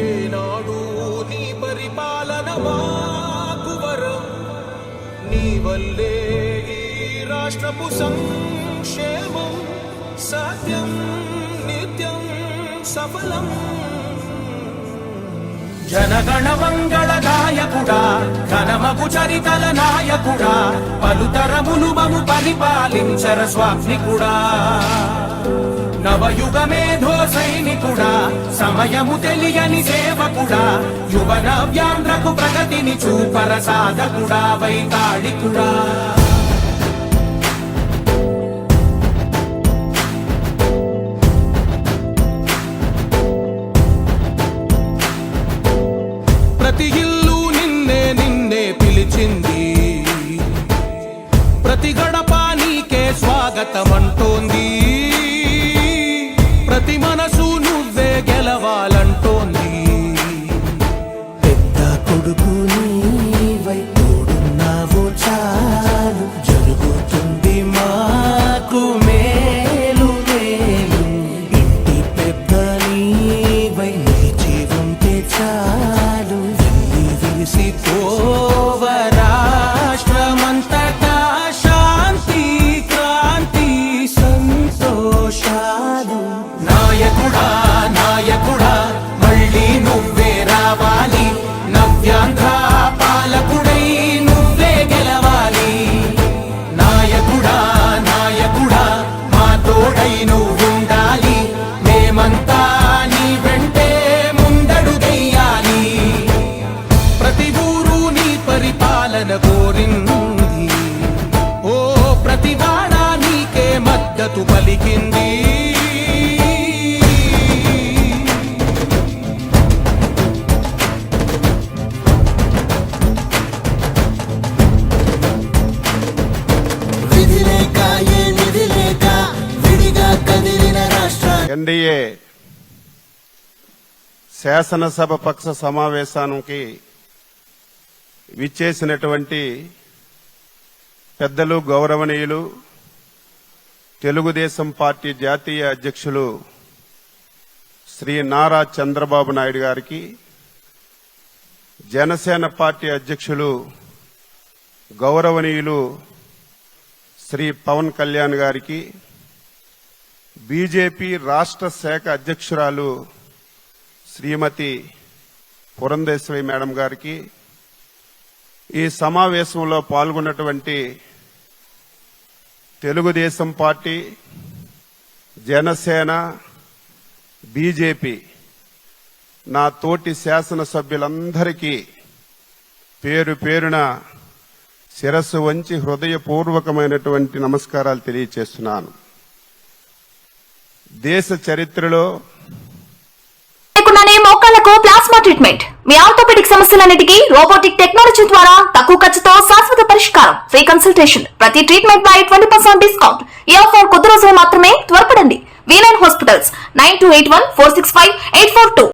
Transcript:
ఏనాడు నీ పరిపాలన మాకు వరం, నీ వల్లే ఈ రాష్ట్రపు సంక్షేమం సత్యం నిత్యం సఫలం. జనగణ మంగళ గాయకుడా, ఘనమగు చరితల నాయకుడా, పలుతరములు మము పరిపాలించర స్వామికుడా. నవయుగ మేధో సైనికుడా, సమయము తెలియని సేవకుడా, యువ నవ్యాంధ్రకు ప్రగతిని చూపర సాధకుడా, వైతాళికుడా. ప్రతి ఇల్లు నిన్నే నిన్నే పిలిచింది, ప్రతి గడప నీకే స్వాగతమంటోంది, ప్రతి మనసు నువ్వే గెలవాలంటోంది. పెద్ద కొడుకు నీవై తోడున్నావు చాలు, జరుగుతుంది మాకు మేలు మేలు. ఇంటి పెద్ద నీవై నిలిచి ఉంటే చాలు, వెళ్ళి విరిసి పోవ రాష్ట్రమంతటా శాంతి క్రాంతి సంతోషాలు. నాయకుడా నాయకుడా మళ్ళీ నువ్వే రావాలి, నవ్యాంధ్ర పాలకుడై నువ్వే గెలవాలి. నాయకుడా నాయకుడా మా తోడై నువ్వుండాలి, మేమంతా నీ వెంటే ముందడుగెయ్యాలి. ప్రతి ఊరు నీ పరిపాలన కోరింది, ఓ ప్రతి వాడ నీకే మద్దతు పలికింది. ఎన్డీఏ శాసనసభ పక్ష సమావేశానికి విచ్చేసినటువంటి పెద్దలు, గౌరవనీయులు, తెలుగుదేశం పార్టీ జాతీయ అధ్యక్షులు శ్రీ నారా చంద్రబాబు నాయుడు గారికి, జనసేన పార్టీ అధ్యక్షులు గౌరవనీయులు శ్రీ పవన్ కళ్యాణ్ గారికి, బీజేపీ రాష్ట్ర శాఖ అధ్యక్షురాలు శ్రీమతి పురంధేశ్వరి మేడం గారికి, ఈ సమావేశంలో పాల్గొన్నటువంటి తెలుగుదేశం పార్టీ, జనసేన, బీజేపీ నా తోటి శాసనసభ్యులందరికీ పేరు పేరున శిరస్సు వంచి హృదయపూర్వకమైనటువంటి నమస్కారాలు తెలియజేస్తున్నాను. దేశ చరిత్రలో మోకాళ్లకు ప్లాస్మా ట్రీట్మెంట్, మీ ఆర్థోపెడిక్ సమస్యలన్నిటికీ రోబోటిక్ టెక్నాలజీ ద్వారా తక్కువ ఖర్చుతో శాశ్వత పరిష్కారం. ఫ్రీ కన్సల్టేషన్, ప్రతి ట్రీట్మెంట్ పై 20% డిస్కౌంట్. ఈ ఆఫర్ కొద్ది రోజులు మాత్రమే, త్వరపడండి. V9 hospitals 9281465842.